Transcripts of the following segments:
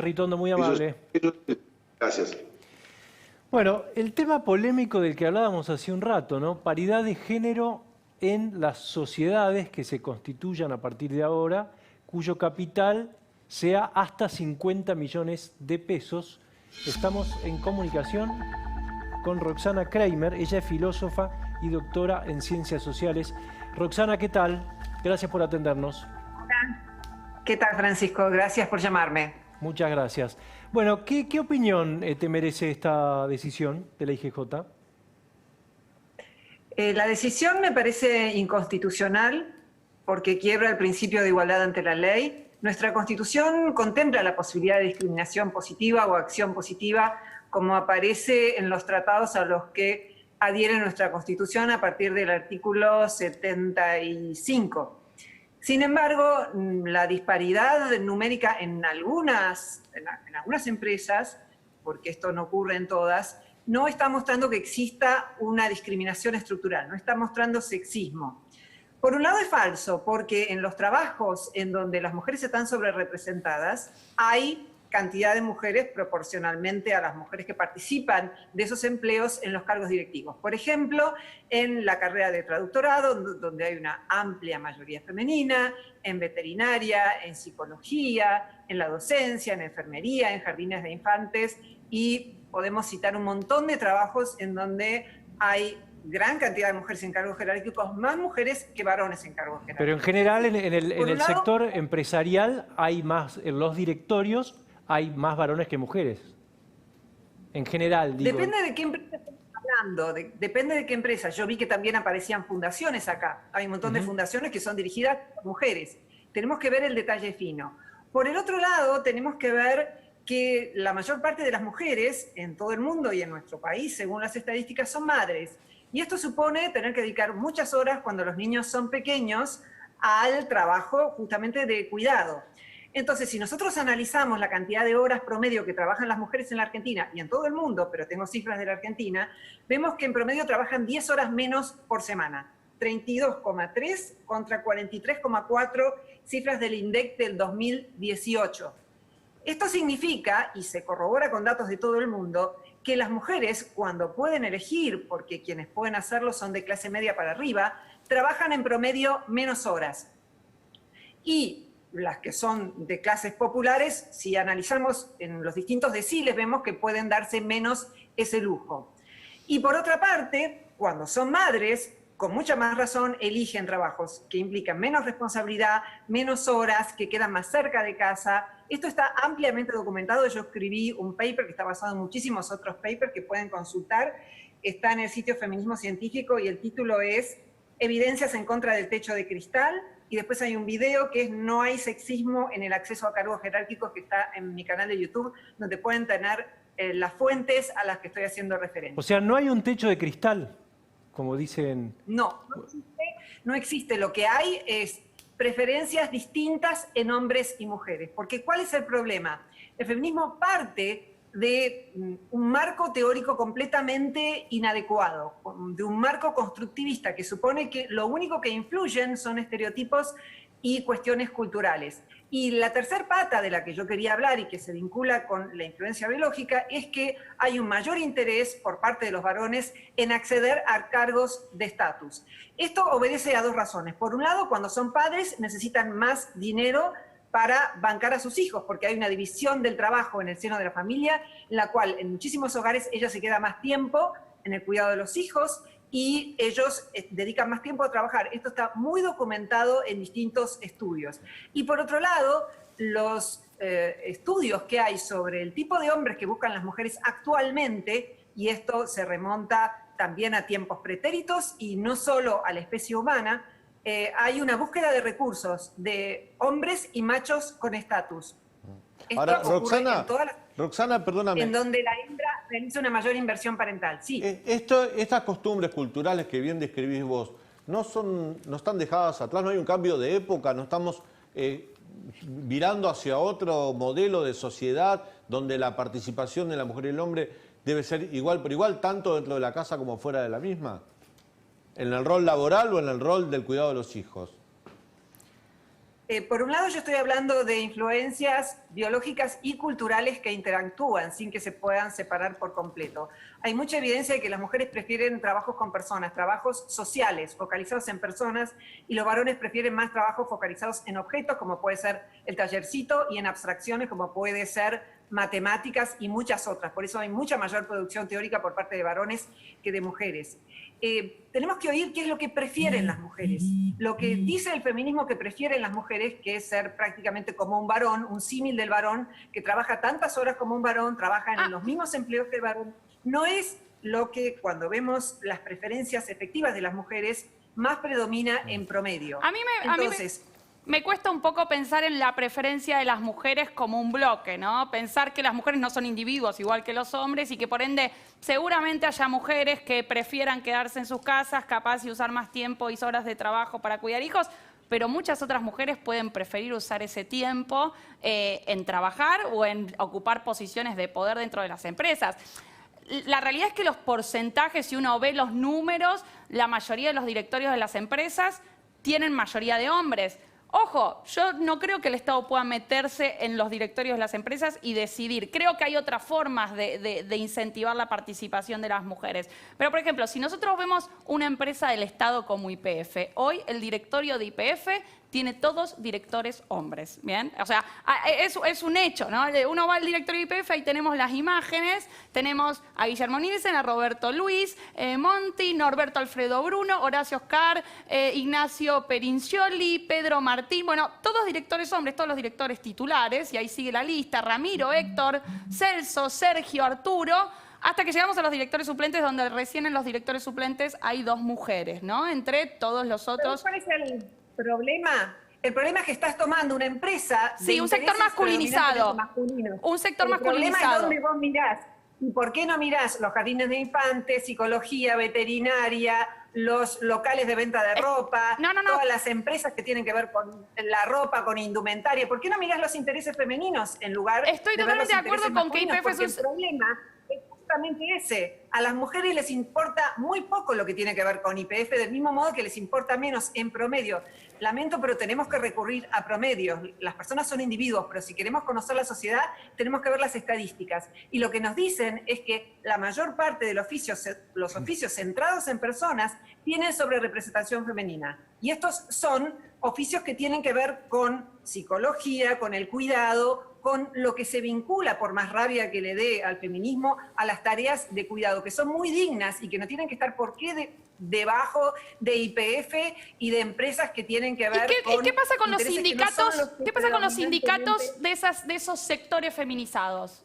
Ritondo, muy amable. Gracias. Bueno, el tema polémico del que hablábamos hace un rato, ¿no? Paridad de género en las sociedades que se constituyan a partir de ahora, cuyo capital sea hasta 50 millones de pesos. Estamos en comunicación con Roxana Kramer, ella es filósofa y doctora en ciencias sociales. Roxana, ¿qué tal? Gracias por atendernos. Hola. ¿Qué tal, Francisco? Gracias por llamarme. Muchas gracias. Bueno, ¿qué opinión te merece esta decisión de la IGJ? La decisión me parece inconstitucional porque quiebra el principio de igualdad ante la ley. Nuestra Constitución contempla la posibilidad de discriminación positiva o acción positiva, como aparece en los tratados a los que adhiere nuestra Constitución a partir del artículo 75. Sin embargo, la disparidad numérica en algunas empresas, porque esto no ocurre en todas, no está mostrando que exista una discriminación estructural, no está mostrando sexismo. Por un lado es falso, porque en los trabajos en donde las mujeres están sobrerepresentadas, hay cantidad de mujeres proporcionalmente a las mujeres que participan de esos empleos en los cargos directivos. Por ejemplo, en la carrera de traductorado, donde hay una amplia mayoría femenina, en veterinaria, en psicología, en la docencia, en enfermería, en jardines de infantes, y podemos citar un montón de trabajos en donde hay gran cantidad de mujeres en cargos jerárquicos, más mujeres que varones en cargos jerárquicos. Pero en general en el sector empresarial hay más, en los directorios hay más varones que mujeres. En general, digo. Depende de qué empresa estamos hablando, depende de qué empresa. Yo vi que también aparecían fundaciones acá. Hay un montón de fundaciones que son dirigidas por mujeres. Tenemos que ver el detalle fino. Por el otro lado, tenemos que ver que la mayor parte de las mujeres en todo el mundo y en nuestro país, según las estadísticas, son madres. Y esto supone tener que dedicar muchas horas cuando los niños son pequeños al trabajo justamente de cuidado. Entonces, si nosotros analizamos la cantidad de horas promedio que trabajan las mujeres en la Argentina y en todo el mundo, pero tengo cifras de la Argentina, vemos que en promedio trabajan 10 horas menos por semana. 32,3 contra 43,4 cifras del INDEC del 2018. Esto significa, y se corrobora con datos de todo el mundo, que las mujeres, cuando pueden elegir, porque quienes pueden hacerlo son de clase media para arriba, trabajan en promedio menos horas. Y las que son de clases populares, si analizamos en los distintos deciles, vemos que pueden darse menos ese lujo. Y por otra parte, cuando son madres, con mucha más razón eligen trabajos que implican menos responsabilidad, menos horas, que quedan más cerca de casa. Esto está ampliamente documentado. Yo escribí un paper que está basado en muchísimos otros papers que pueden consultar. Está en el sitio Feminismo Científico y el título es Evidencias en contra del techo de cristal. Y después hay un video que es No hay sexismo en el acceso a cargos jerárquicos, que está en mi canal de YouTube, donde pueden tener las fuentes a las que estoy haciendo referencia. O sea, no hay un techo de cristal, como dicen. No existe. Lo que hay es preferencias distintas en hombres y mujeres. Porque ¿cuál es el problema? El feminismo parte de un marco teórico completamente inadecuado, de un marco constructivista que supone que lo único que influyen son estereotipos y cuestiones culturales. Y la tercer pata de la que yo quería hablar y que se vincula con la influencia biológica es que hay un mayor interés por parte de los varones en acceder a cargos de estatus. Esto obedece a dos razones. Por un lado, cuando son padres necesitan más dinero para bancar a sus hijos, porque hay una división del trabajo en el seno de la familia, en la cual en muchísimos hogares ella se queda más tiempo en el cuidado de los hijos y ellos dedican más tiempo a trabajar. Esto está muy documentado en distintos estudios. Y por otro lado, los estudios que hay sobre el tipo de hombres que buscan las mujeres actualmente, y esto se remonta también a tiempos pretéritos y no solo a la especie humana, hay una búsqueda de recursos de hombres y machos con estatus. Ahora, Roxana, perdóname. En donde la hembra realiza una mayor inversión parental, sí. Estas costumbres culturales que bien describís vos, no están dejadas atrás, no hay un cambio de época, no estamos virando hacia otro modelo de sociedad donde la participación de la mujer y el hombre debe ser igual por igual, tanto dentro de la casa como fuera de la misma. ¿En el rol laboral o en el rol del cuidado de los hijos? Por un lado, yo estoy hablando de influencias biológicas y culturales que interactúan sin que se puedan separar por completo. Hay mucha evidencia de que las mujeres prefieren trabajos con personas, trabajos sociales, focalizados en personas, y los varones prefieren más trabajos focalizados en objetos, como puede ser el tallercito, y en abstracciones, como puede ser matemáticas y muchas otras. Por eso hay mucha mayor producción teórica por parte de varones que de mujeres. Tenemos que oír qué es lo que prefieren las mujeres. Lo que dice el feminismo que prefieren las mujeres, que es ser prácticamente como un varón, un símil del varón, que trabaja tantas horas como un varón, trabaja en los mismos empleos que el varón, no es lo que cuando vemos las preferencias efectivas de las mujeres más predomina en promedio. Entonces, me cuesta un poco pensar en la preferencia de las mujeres como un bloque, ¿no? Pensar que las mujeres no son individuos igual que los hombres y que por ende seguramente haya mujeres que prefieran quedarse en sus casas, capaz de usar más tiempo y horas de trabajo para cuidar hijos, pero muchas otras mujeres pueden preferir usar ese tiempo en trabajar o en ocupar posiciones de poder dentro de las empresas. La realidad es que los porcentajes, si uno ve los números, la mayoría de los directorios de las empresas tienen mayoría de hombres. Ojo, yo no creo que el Estado pueda meterse en los directorios de las empresas y decidir. Creo que hay otras formas de incentivar la participación de las mujeres. Pero, por ejemplo, si nosotros vemos una empresa del Estado como YPF, hoy el directorio de YPF tiene todos directores hombres, ¿bien? O sea, es un hecho, ¿no? Uno va al directorio de YPF, ahí tenemos las imágenes, tenemos a Guillermo Nielsen, a Roberto Luis, Monti, Norberto Alfredo Bruno, Horacio Oscar, Ignacio Perincioli, Pedro Martín, bueno, todos directores hombres, todos los directores titulares, y ahí sigue la lista, Ramiro, Héctor, Celso, Sergio, Arturo, hasta que llegamos a los directores suplentes, donde recién en los directores suplentes hay 2 mujeres, ¿no? Entre todos los otros. ¿Cuál es el problema? El problema es que estás tomando una empresa. Sí, un sector masculinizado. Un sector masculinizado. El problema es dónde vos mirás. ¿Y por qué no mirás los jardines de infantes, psicología, veterinaria, los locales de venta de ropa, todas las empresas que tienen que ver con la ropa, con indumentaria? ¿Por qué no mirás los intereses femeninos en lugar Estoy de ver los totalmente de acuerdo con que masculinos? YPF Porque el problema es justamente ese. A las mujeres les importa muy poco lo que tiene que ver con YPF, del mismo modo que les importa menos en promedio. Lamento, pero tenemos que recurrir a promedios. Las personas son individuos, pero si queremos conocer la sociedad, tenemos que ver las estadísticas. Y lo que nos dicen es que la mayor parte de los oficios centrados en personas tienen sobrerepresentación femenina. Y estos son oficios que tienen que ver con psicología, con el cuidado, con lo que se vincula, por más rabia que le dé al feminismo, a las tareas de cuidado, que son muy dignas y que no tienen que estar por qué debajo de YPF y de empresas que tienen que ver con... ¿Y qué pasa con los sindicatos? ¿Qué pasa con los sindicatos de esos sectores feminizados?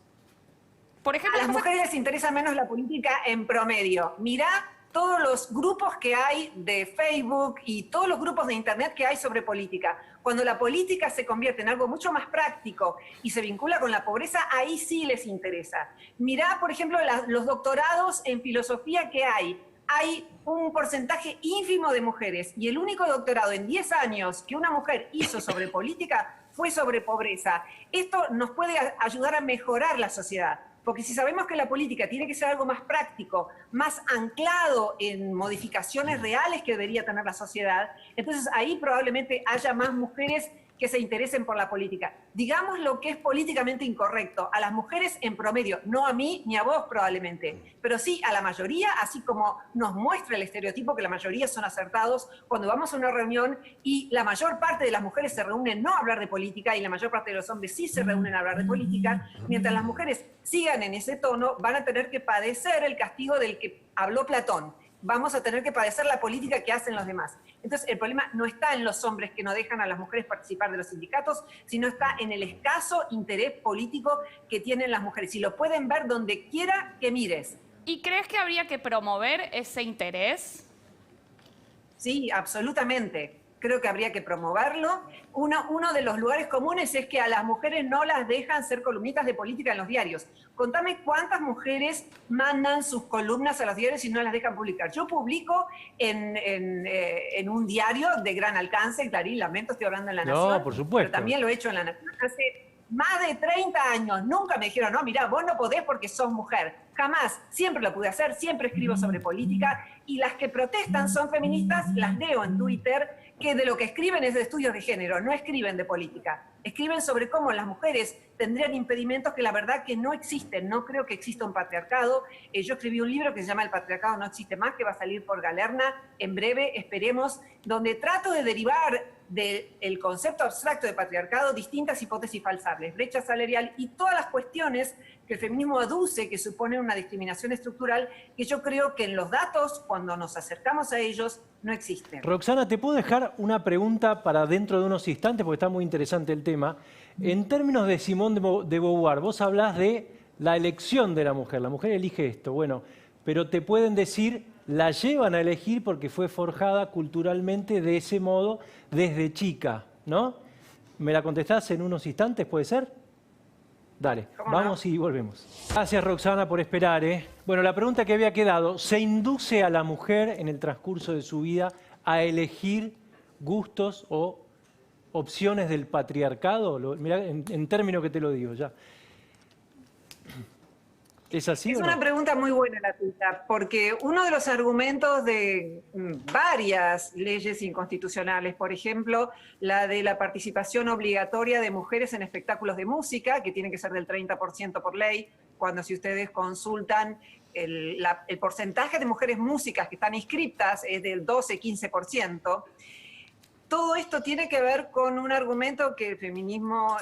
Por ejemplo, a las mujeres les interesa menos la política en promedio. Mirá todos los grupos que hay de Facebook y todos los grupos de Internet que hay sobre política. Cuando la política se convierte en algo mucho más práctico y se vincula con la pobreza, ahí sí les interesa. Mirá, por ejemplo, los doctorados en filosofía que hay. Hay un porcentaje ínfimo de mujeres y el único doctorado en 10 años que una mujer hizo sobre política fue sobre pobreza. Esto nos puede ayudar a mejorar la sociedad. Porque si sabemos que la política tiene que ser algo más práctico, más anclado en modificaciones reales que debería tener la sociedad, entonces ahí probablemente haya más mujeres que se interesen por la política. Digamos lo que es políticamente incorrecto, a las mujeres en promedio, no a mí ni a vos probablemente, pero sí a la mayoría, así como nos muestra el estereotipo que la mayoría son acertados cuando vamos a una reunión y la mayor parte de las mujeres se reúnen no a hablar de política y la mayor parte de los hombres sí se reúnen a hablar de política, mientras las mujeres sigan en ese tono, van a tener que padecer el castigo del que habló Platón. Vamos a tener que padecer la política que hacen los demás. Entonces, el problema no está en los hombres que no dejan a las mujeres participar de los sindicatos, sino está en el escaso interés político que tienen las mujeres. Y lo pueden ver donde quiera que mires. ¿Y crees que habría que promover ese interés? Sí, absolutamente. Creo que habría que promoverlo. Uno de los lugares comunes es que a las mujeres no las dejan ser columnistas de política en los diarios. Contame cuántas mujeres mandan sus columnas a los diarios y no las dejan publicar. Yo publico en un diario de gran alcance, Clarín, lamento, estoy hablando en La Nación. No, por supuesto. Pero también lo he hecho en La Nación. más de 30 años, nunca me dijeron, no, mirá, vos no podés porque sos mujer. Jamás, siempre lo pude hacer, siempre escribo sobre política, y las que protestan son feministas, las leo en Twitter, que de lo que escriben es de estudios de género, no escriben de política. Escriben sobre cómo las mujeres tendrían impedimentos que la verdad que no existen. No creo que exista un patriarcado. Yo escribí un libro que se llama El patriarcado no existe más, que va a salir por Galerna en breve, esperemos, donde trato de derivar del concepto abstracto de patriarcado distintas hipótesis falsables, brecha salarial y todas las cuestiones que el feminismo aduce que suponen una discriminación estructural, que yo creo que en los datos, cuando nos acercamos a ellos, no existen. Roxana, ¿te puedo dejar una pregunta para dentro de unos instantes? Porque está muy interesante el tema. En términos de Simone de Beauvoir, vos hablás de la elección de la mujer elige esto, bueno, pero te pueden decir, la llevan a elegir porque fue forjada culturalmente de ese modo desde chica, ¿no? ¿Me la contestás en unos instantes, puede ser? Dale, vamos y volvemos. Gracias, Roxana, por esperar. Bueno, la pregunta que había quedado, ¿se induce a la mujer en el transcurso de su vida a elegir gustos o opciones del patriarcado? Mirá, en términos que te lo digo ya. ¿Es así Es o no? una pregunta muy buena la tuya, porque uno de los argumentos de varias leyes inconstitucionales, por ejemplo, la de la participación obligatoria de mujeres en espectáculos de música, que tiene que ser del 30% por ley, cuando si ustedes consultan el porcentaje de mujeres músicas que están inscriptas es del 12-15%. Todo esto tiene que ver con un argumento que el feminismo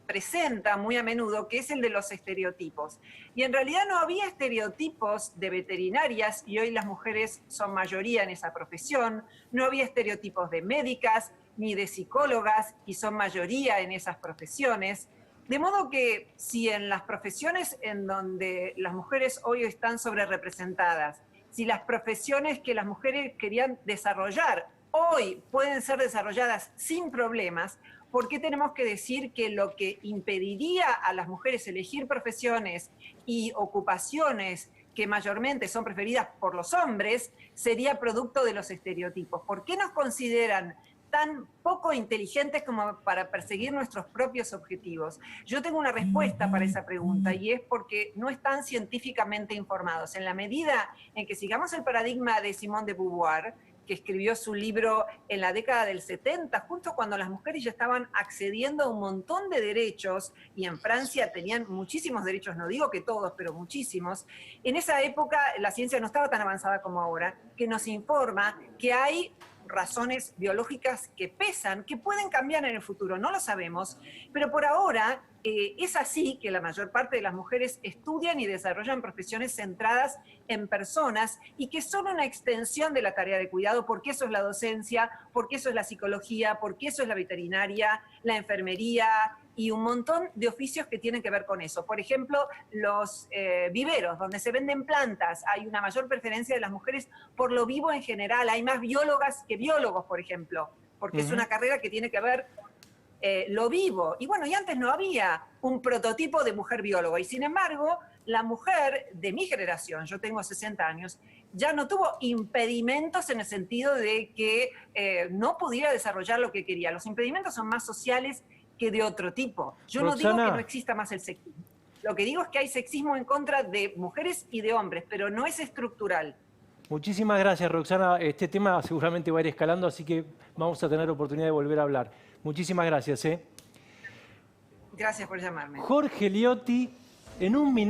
presenta muy a menudo, que es el de los estereotipos. Y en realidad no había estereotipos de veterinarias, y hoy las mujeres son mayoría en esa profesión, no había estereotipos de médicas ni de psicólogas, y son mayoría en esas profesiones. De modo que si en las profesiones en donde las mujeres hoy están sobrerepresentadas, si las profesiones que las mujeres querían desarrollar hoy pueden ser desarrolladas sin problemas, ¿por qué tenemos que decir que lo que impediría a las mujeres elegir profesiones y ocupaciones que mayormente son preferidas por los hombres sería producto de los estereotipos? ¿Por qué nos consideran tan poco inteligentes como para perseguir nuestros propios objetivos? Yo tengo una respuesta para esa pregunta, y es porque no están científicamente informados. En la medida en que sigamos el paradigma de Simone de Beauvoir, que escribió su libro en la década del 70, justo cuando las mujeres ya estaban accediendo a un montón de derechos, y en Francia tenían muchísimos derechos, no digo que todos, pero muchísimos. En esa época la ciencia no estaba tan avanzada como ahora, que nos informa que hay razones biológicas que pesan, que pueden cambiar en el futuro, no lo sabemos, pero por ahora es así que la mayor parte de las mujeres estudian y desarrollan profesiones centradas en personas y que son una extensión de la tarea de cuidado, porque eso es la docencia, porque eso es la psicología, porque eso es la veterinaria, la enfermería y un montón de oficios que tienen que ver con eso. Por ejemplo, los viveros, donde se venden plantas, hay una mayor preferencia de las mujeres por lo vivo en general. Hay más biólogas que biólogos, por ejemplo, porque es una carrera que tiene que ver lo vivo. Y bueno, y antes no había un prototipo de mujer bióloga, y sin embargo, la mujer de mi generación, yo tengo 60 años, ya no tuvo impedimentos en el sentido de que no pudiera desarrollar lo que quería. Los impedimentos son más sociales que de otro tipo. Yo no digo que no exista más el sexismo. Lo que digo es que hay sexismo en contra de mujeres y de hombres, pero no es estructural. Muchísimas gracias, Roxana. Este tema seguramente va a ir escalando, así que vamos a tener oportunidad de volver a hablar. Muchísimas gracias. Gracias por llamarme. Jorge Liotti, en un minuto.